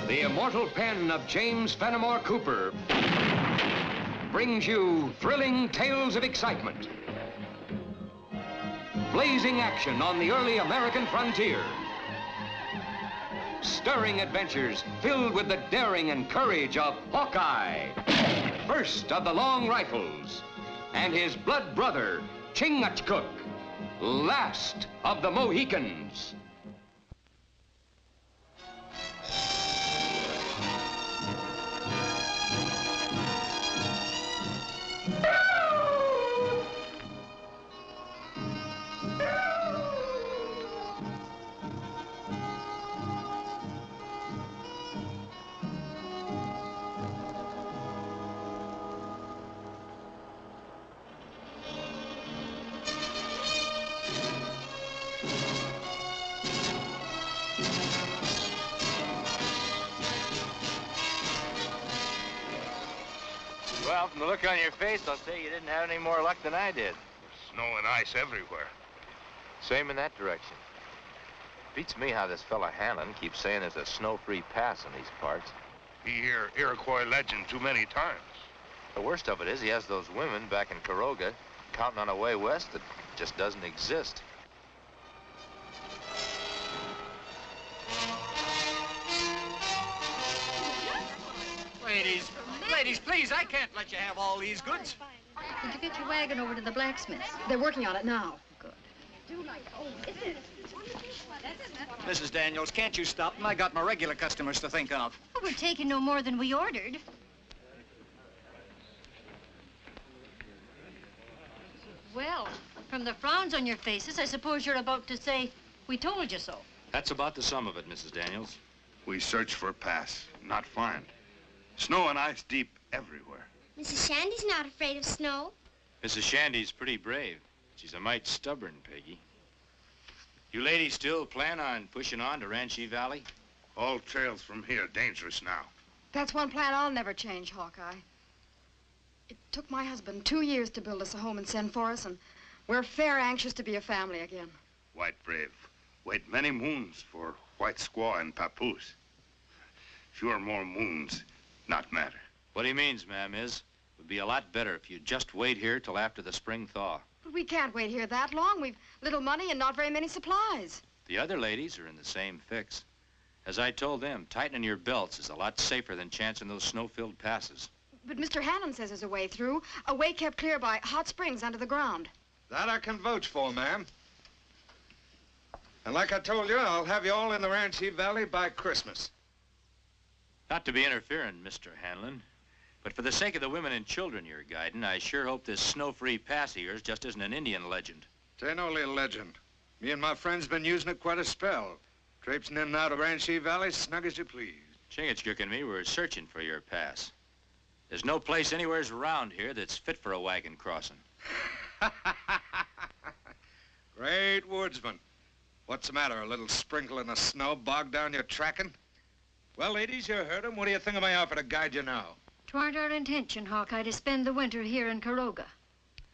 The immortal pen of James Fenimore Cooper brings you thrilling tales of excitement, blazing action on the early American frontier, stirring adventures filled with the daring and courage of Hawkeye, first of the long rifles, and his blood brother, Chingachgook, last of the Mohicans. Well, from the look on your face, I'll say you didn't have any more luck than I did. Snow and ice everywhere. Same in that direction. Beats me how this fella Hanlon keeps saying there's a snow-free pass in these parts. He hear Iroquois legend too many times. The worst of it is he has those women back in Caroga counting on a way west that just doesn't exist. Ladies, please, I can't let you have all these goods. Did you get your wagon over to the blacksmith's? They're working on it now. Good. Mrs. Daniels, can't you stop them? I got my regular customers to think of. Well, we're taking no more than we ordered. Well, from the frowns on your faces, I suppose you're about to say, we told you so. That's about the sum of it, Mrs. Daniels. We search for a pass, not find. Snow and ice deep everywhere. Mrs. Shandy's not afraid of snow. Mrs. Shandy's pretty brave. She's a mite stubborn, Peggy. You ladies still plan on pushing on to Ranchi Valley? All trails from here dangerous now. That's one plan I'll never change, Hawkeye. It took my husband 2 years to build us a home and send for us, and we're fair anxious to be a family again. White brave. Wait many moons for white squaw and papoose. Fewer more moons, not matter. What he means, ma'am, is it would be a lot better if you'd just wait here till after the spring thaw. But we can't wait here that long. We've little money and not very many supplies. The other ladies are in the same fix. As I told them, tightening your belts is a lot safer than chancing those snow-filled passes. But Mr. Hannon says there's a way through, a way kept clear by hot springs under the ground. That I can vouch for, ma'am. And like I told you, I'll have you all in the Ranchi Valley by Christmas. Not to be interfering, Mr. Hanlon, but for the sake of the women and children you're guiding, I sure hope this snow-free pass of yours just isn't an Indian legend. It ain't only a legend. Me and my friends been using it quite a spell. Traipsing in and out of Ranchi Valley, snug as you please. Chingachgook and me were searching for your pass. There's no place anywheres around here that's fit for a wagon crossing. Great woodsman. What's the matter, a little sprinkling of snow bogged down your tracking? Well, ladies, you heard him. What do you think of my offer to guide you now? 'Twarn't our intention, Hawkeye, to spend the winter here in Caroga.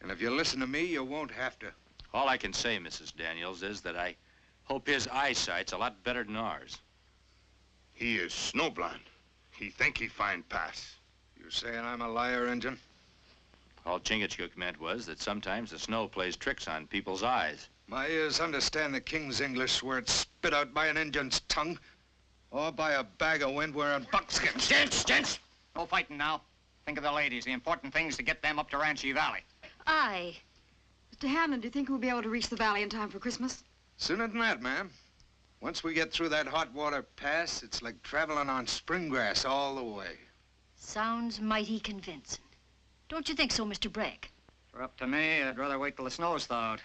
And if you listen to me, you won't have to. All I can say, Mrs. Daniels, is that I hope his eyesight's a lot better than ours. He is snowblind. He think he find pass. You saying I'm a liar, Injun? All Chingachgook meant was that sometimes the snow plays tricks on people's eyes. My ears understand the king's English where it's spit out by an Injun's tongue. Or by a bag of wind wearing buckskin. Gents! No fighting now. Think of the ladies. The important thing is to get them up to Ranchi Valley. Aye. Mr. Hammond, do you think we'll be able to reach the valley in time for Christmas? Sooner than that, ma'am. Once we get through that hot water pass, it's like traveling on spring grass all the way. Sounds mighty convincing. Don't you think so, Mr. Bragg? If it were up to me, I'd rather wait till the snow's thawed.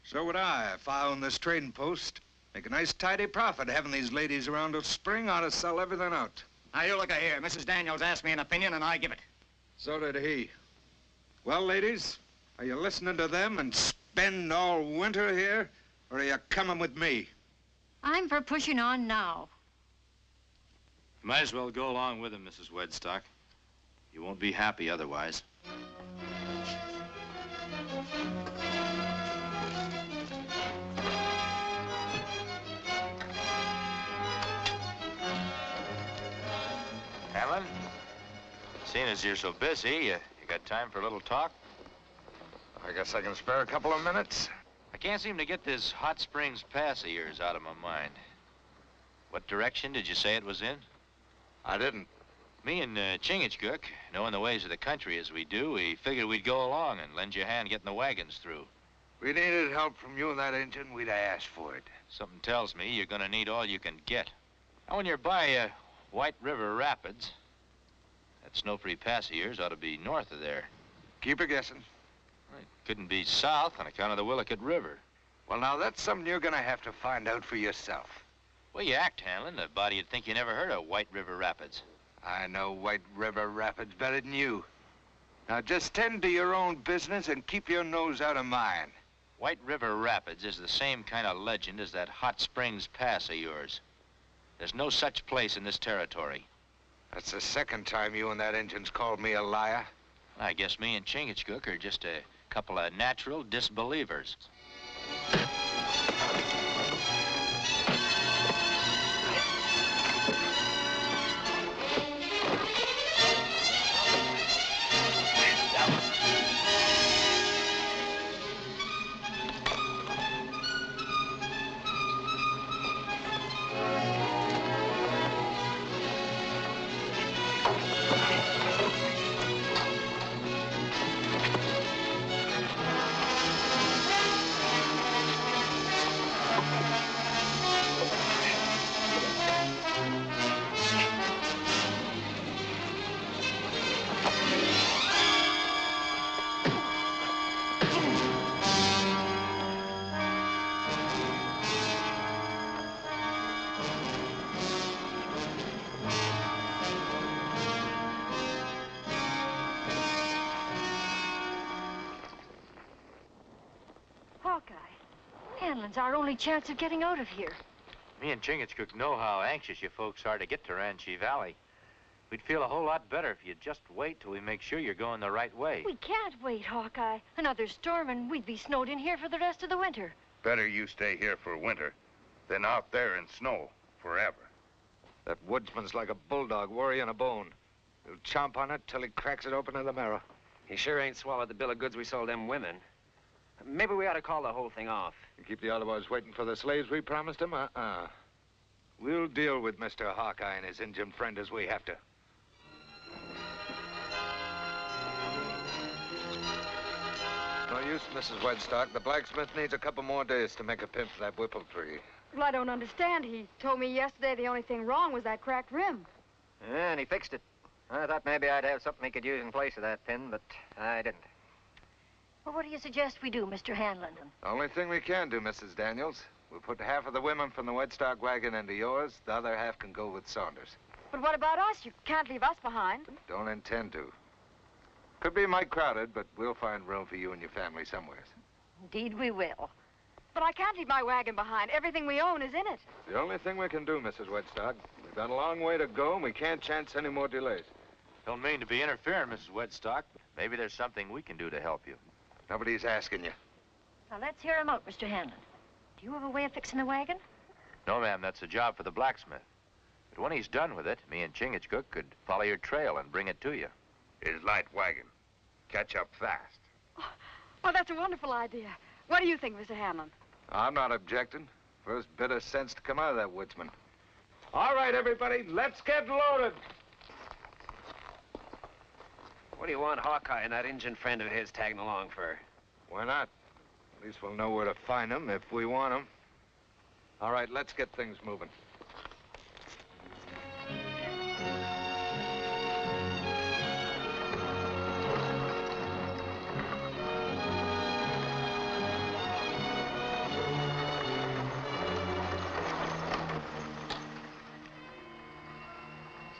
So would I, if I owned this trading post. Make a nice tidy profit having these ladies around till spring. Ought to sell everything out. Now, you look here. Mrs. Daniels asked me an opinion, and I give it. So did he. Well, ladies, are you listening to them and spend all winter here, or are you coming with me? I'm for pushing on now. You might as well go along with him, Mrs. Wedstock. You won't be happy otherwise. Seeing as you're so busy, you got time for a little talk? I guess I can spare a couple of minutes. I can't seem to get this Hot Springs Pass of yours out of my mind. What direction did you say it was in? I didn't. Me and Chingachgook, knowing the ways of the country as we do, we figured we'd go along and lend you a hand getting the wagons through. We needed help from you and that engine, we'd have asked for it. Something tells me you're gonna need all you can get. Now, when you're by White River Rapids, that snow-free pass of yours ought to be north of there. Keep her guessing. It couldn't be south on account of the Willicott River. Well, now, that's something you're gonna have to find out for yourself. Well, you act, Hanlon. A body'd think you never heard of White River Rapids. I know White River Rapids better than you. Now, just tend to your own business and keep your nose out of mine. White River Rapids is the same kind of legend as that Hot Springs Pass of yours. There's no such place in this territory. That's the second time you and that engine's called me a liar. I guess me and Chingachgook are just a couple of natural disbelievers. Hanlon's our only chance of getting out of here. Me and Chingachgook know how anxious you folks are to get to Ranchi Valley. We'd feel a whole lot better if you'd just wait till we make sure you're going the right way. We can't wait, Hawkeye. Another storm and we'd be snowed in here for the rest of the winter. Better you stay here for winter than out there in snow forever. That woodsman's like a bulldog worrying a bone. He'll chomp on it till he cracks it open to the marrow. He sure ain't swallowed the bill of goods we sold them women. Maybe we ought to call the whole thing off. You keep the other boys waiting for the slaves we promised them? We'll deal with Mr. Hawkeye and his Indian friend as we have to. No use, Mrs. Wedstock. The blacksmith needs a couple more days to make a pin for that whipple tree. Well, I don't understand. He told me yesterday the only thing wrong was that cracked rim. Yeah, and he fixed it. I thought maybe I'd have something he could use in place of that pin, but I didn't. Well, what do you suggest we do, Mr. Hanlon? The only thing we can do, Mrs. Daniels, we'll put half of the women from the Wedstock wagon into yours. The other half can go with Saunders. But what about us? You can't leave us behind. Don't intend to. Could be mighty crowded, but we'll find room for you and your family somewhere. Indeed we will. But I can't leave my wagon behind. Everything we own is in it. The only thing we can do, Mrs. Wedstock. We've got a long way to go, and we can't chance any more delays. Don't mean to be interfering, Mrs. Wedstock, but maybe there's something we can do to help you. Nobody's asking you. Now, let's hear him out, Mr. Hanlon. Do you have a way of fixing the wagon? No, ma'am, that's a job for the blacksmith. But when he's done with it, me and Chingachgook could follow your trail and bring it to you. His light wagon. Catch up fast. Oh, that's a wonderful idea. What do you think, Mr. Hanlon? I'm not objecting. First bit of sense to come out of that woodsman. All right, everybody, let's get loaded. What do you want Hawkeye and that Injun friend of his tagging along for? Why not? At least we'll know where to find them if we want them. All right, let's get things moving.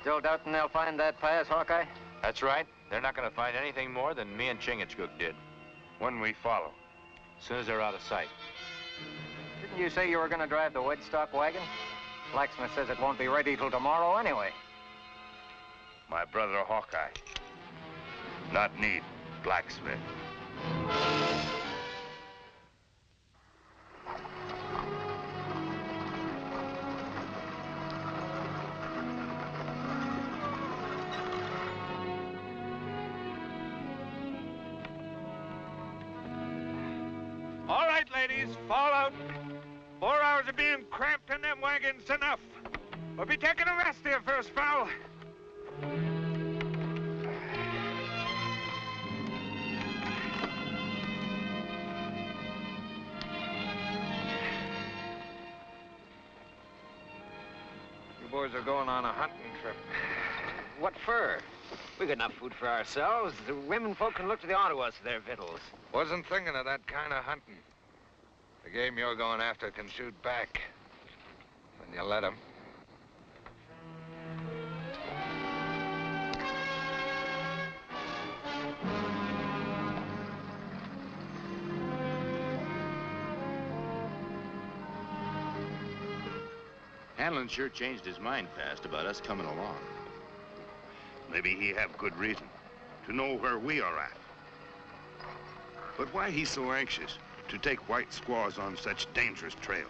Still doubting they'll find that pass, Hawkeye? That's right. They're not going to find anything more than me and Chingachgook did. When we follow. As soon as they're out of sight. Didn't you say you were going to drive the Wedstock wagon? Blacksmith says it won't be ready till tomorrow anyway. My brother Hawkeye. Not need blacksmith. right, ladies, fall out. 4 hours of being cramped in them wagons enough. We'll be taking a rest here for a spell. You boys are going on a hunting trip. What for? We got enough food for ourselves. The women folk can look to the Ottawas for their victuals. Wasn't thinking of that kind of hunting. The game you're going after can shoot back. When you let them. Hanlon sure changed his mind fast about us coming along. Maybe he have good reason to know where we are at. But why he so anxious to take white squaws on such dangerous trail?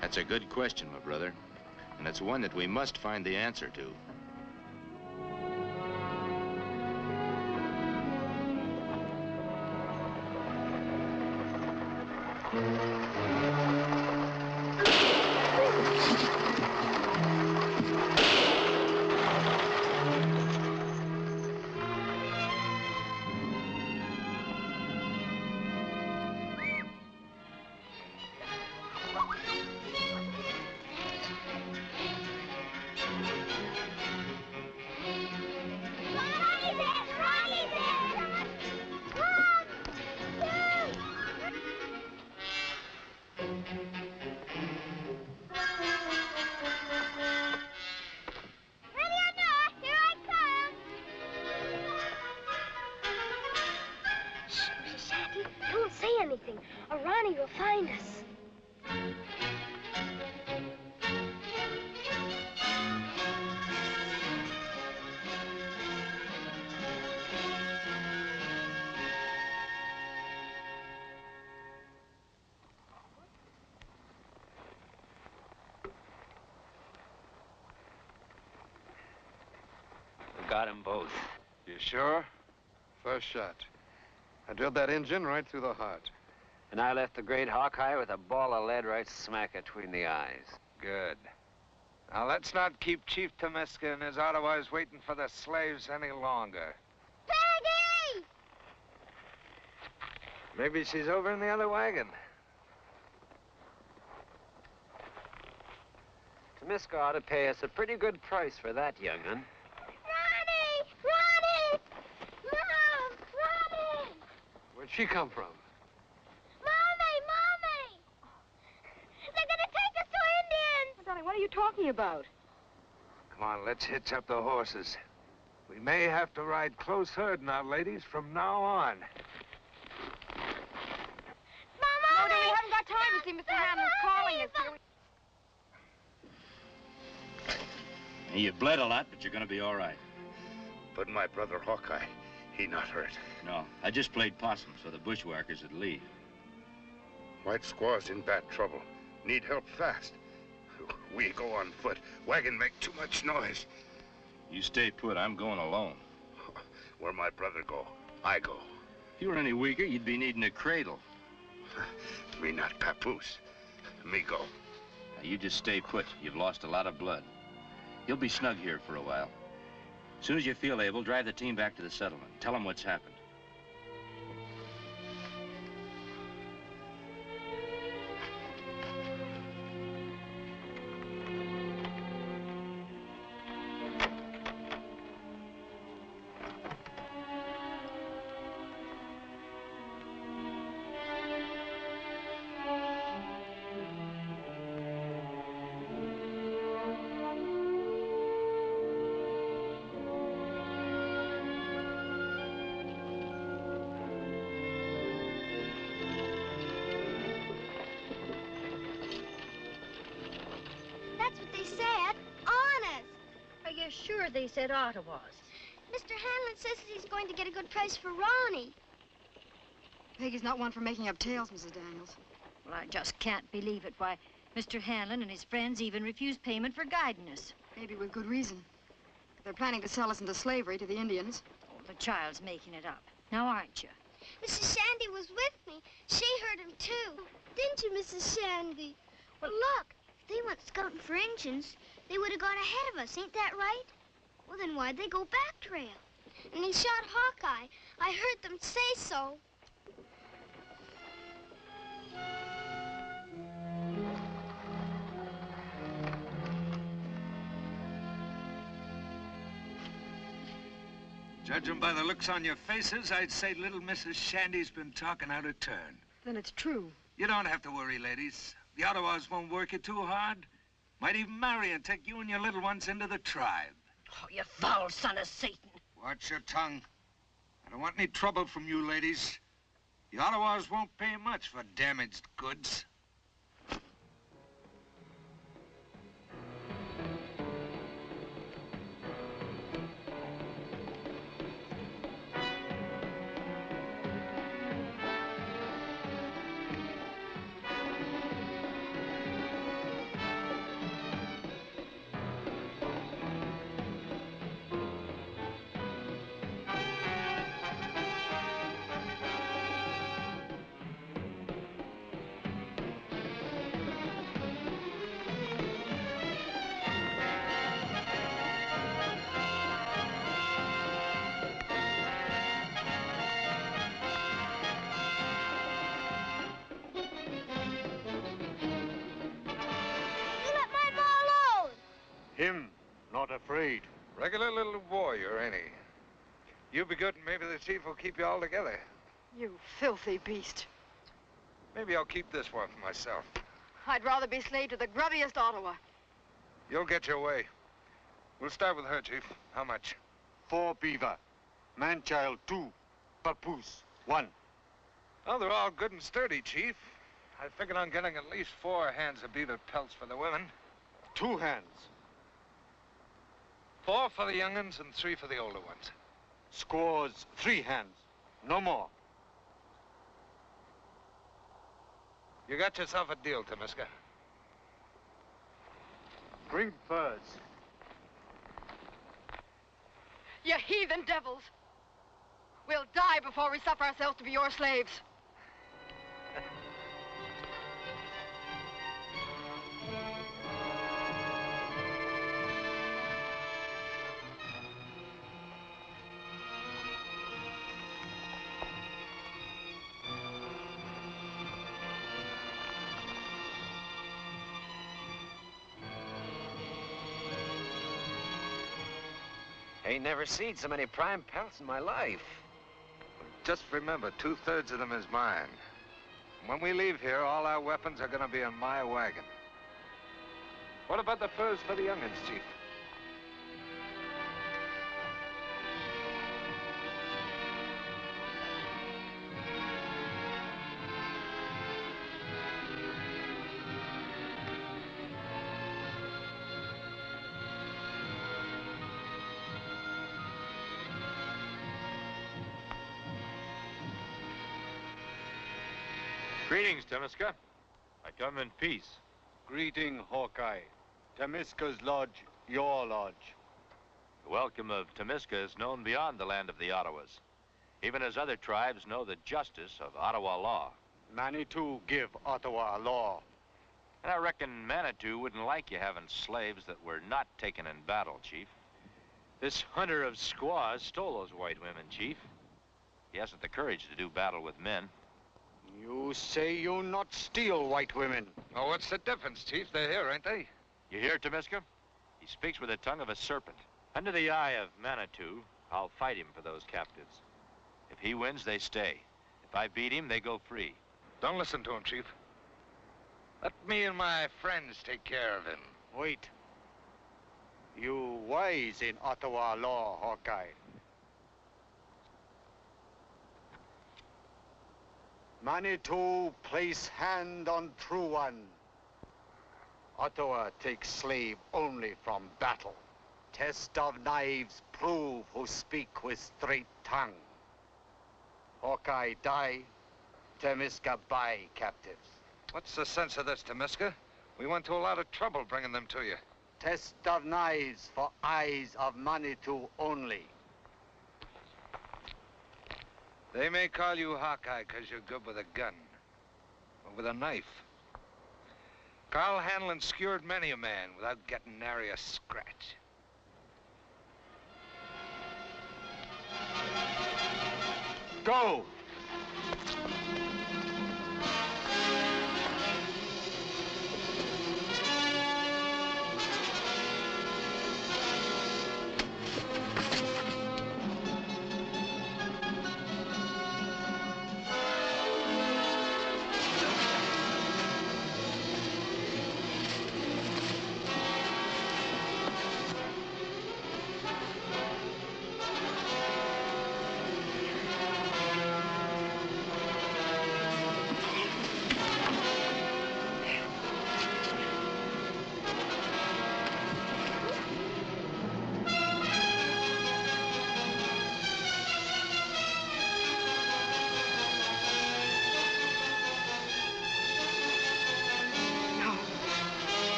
That's a good question, my brother. And it's one that we must find the answer to. Don't say anything, or Ronnie will find us. We got them both. You sure? First shot. I drilled that engine right through the heart. And I left the great Hawkeye with a ball of lead right smack between the eyes. Good. Now, let's not keep Chief Tomiska and his Ottawas waiting for the slaves any longer. Peggy! Maybe she's over in the other wagon. Tomiska ought to pay us a pretty good price for that young'un. Ronnie! Ronnie! Mom! Ronnie! Where'd she come from? Mommy! Mommy! They're gonna take us to Indians! Darling, what are you talking about? Come on, let's hitch up the horses. We may have to ride close herd now, ladies, from now on. Mama! No, we haven't got time to see Mr. Hanlon's calling us. You bled a lot, but you're gonna be all right. But my brother Hawkeye, he not hurt. No, I just played possum so the bushwhackers would leave. White squaws in bad trouble. Need help fast. We go on foot. Wagon make too much noise. You stay put. I'm going alone. Where my brother go, I go. If you were any weaker, you'd be needing a cradle. Me not papoose. Me go. Now, you just stay put. You've lost a lot of blood. You'll be snug here for a while. As soon as you feel able, drive the team back to the settlement. Tell them what's happened. That's what they said. Honest. Are you sure they said Ottawas? Mr. Hanlon says that he's going to get a good price for Ronnie. Peggy's not one for making up tales, Mrs. Daniels. Well, I just can't believe it. Why, Mr. Hanlon and his friends even refused payment for guiding us. Maybe with good reason. They're planning to sell us into slavery to the Indians. Oh, the child's making it up. Now, aren't you? Mrs. Shandy was with me. She heard him, too. Didn't you, Mrs. Shandy? Well, look, if they went scouting for Injuns, they would have gone ahead of us, ain't that right? Well, then why'd they go back trail? And he shot Hawkeye. I heard them say so. Judging by the looks on your faces, I'd say little Mrs. Shandy's been talking out of turn. Then it's true. You don't have to worry, ladies. The Ottawas won't work you too hard. Might even marry and take you and your little ones into the tribe. Oh, you foul son of Satan. Watch your tongue. I don't want any trouble from you, ladies. The Ottawas won't pay much for damaged goods. Him, not afraid. Regular little warrior, ain't he? You be good and maybe the chief will keep you all together. You filthy beast. Maybe I'll keep this one for myself. I'd rather be slave to the grubbiest Ottawa. You'll get your way. We'll start with her, Chief. How much? 4 beaver. Man-child 2. Papoose 1. Oh, they're all good and sturdy, Chief. I figured on getting at least 4 hands of beaver pelts for the women. 2 hands. 4 for the young'uns and 3 for the older ones. Squaws 3 hands. No more. You got yourself a deal, Temiska. Bring furs. You heathen devils. We'll die before we suffer ourselves to be your slaves. Ain't never seen so many prime pelts in my life. Just remember, 2/3 of them is mine. When we leave here, all our weapons are gonna be in my wagon. What about the furs for the young'uns, Chief? Greetings, Temiska. I come in peace. Greeting, Hawkeye. Temiska's lodge, your lodge. The welcome of Temiska is known beyond the land of the Ottawas, even as other tribes know the justice of Ottawa law. Manitou give Ottawa law. And I reckon Manitou wouldn't like you having slaves that were not taken in battle, Chief. This hunter of squaws stole those white women, Chief. He hasn't the courage to do battle with men. You say you not steal white women. Oh, what's the difference, Chief? They're here, ain't they? You hear, Temiska? He speaks with the tongue of a serpent. Under the eye of Manitou, I'll fight him for those captives. If he wins, they stay. If I beat him, they go free. Don't listen to him, Chief. Let me and my friends take care of him. Wait. You wise in Ottawa law, Hawkeye. Manitou place hand on true one. Ottawa takes slave only from battle. Test of knives prove who speak with straight tongue. Hawkeye die, Temiska buy captives. What's the sense of this, Temiska? We went to a lot of trouble bringing them to you. Test of knives for eyes of Manitou only. They may call you Hawkeye because you're good with a gun, or with a knife. Carl Hanlon skewered many a man without getting nary a scratch. Go!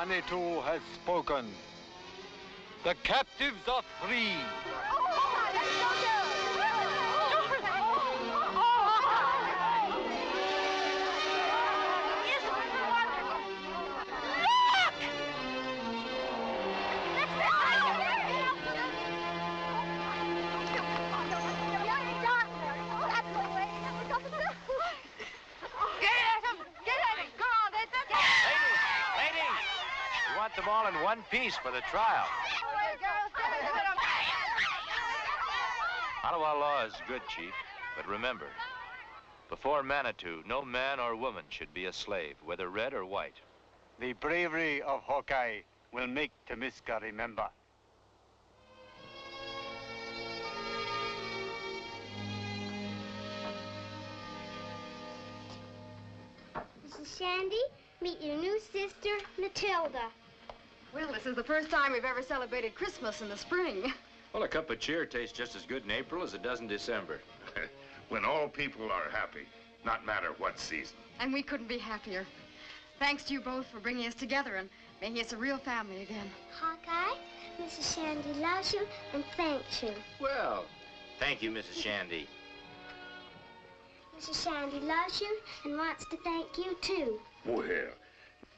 Manitou has spoken. The captives are free. Them all in one piece for the trial. Ottawa law is good, Chief, but remember, before Manitou, no man or woman should be a slave, whether red or white. The bravery of Hawkeye will make Temisca remember. Mrs. Shandy, meet your new sister, Matilda. Well, this is the first time we've ever celebrated Christmas in the spring. Well, a cup of cheer tastes just as good in April as it does in December. When all people are happy, not matter what season. And we couldn't be happier. Thanks to you both for bringing us together and making us a real family again. Hawkeye, Mrs. Shandy loves you and thanks you. Well, thank you, Mrs. Shandy. Mrs. Shandy loves you and wants to thank you, too. Well,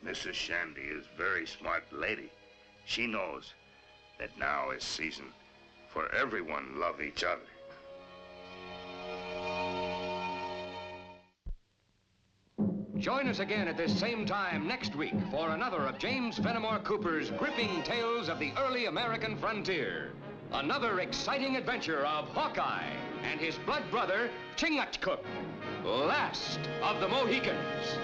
Mrs. Shandy is a very smart lady. She knows that now is season for everyone love each other. Join us again at this same time next week for another of James Fenimore Cooper's gripping tales of the early American frontier. Another exciting adventure of Hawkeye and his blood brother, Chingachgook, last of the Mohicans.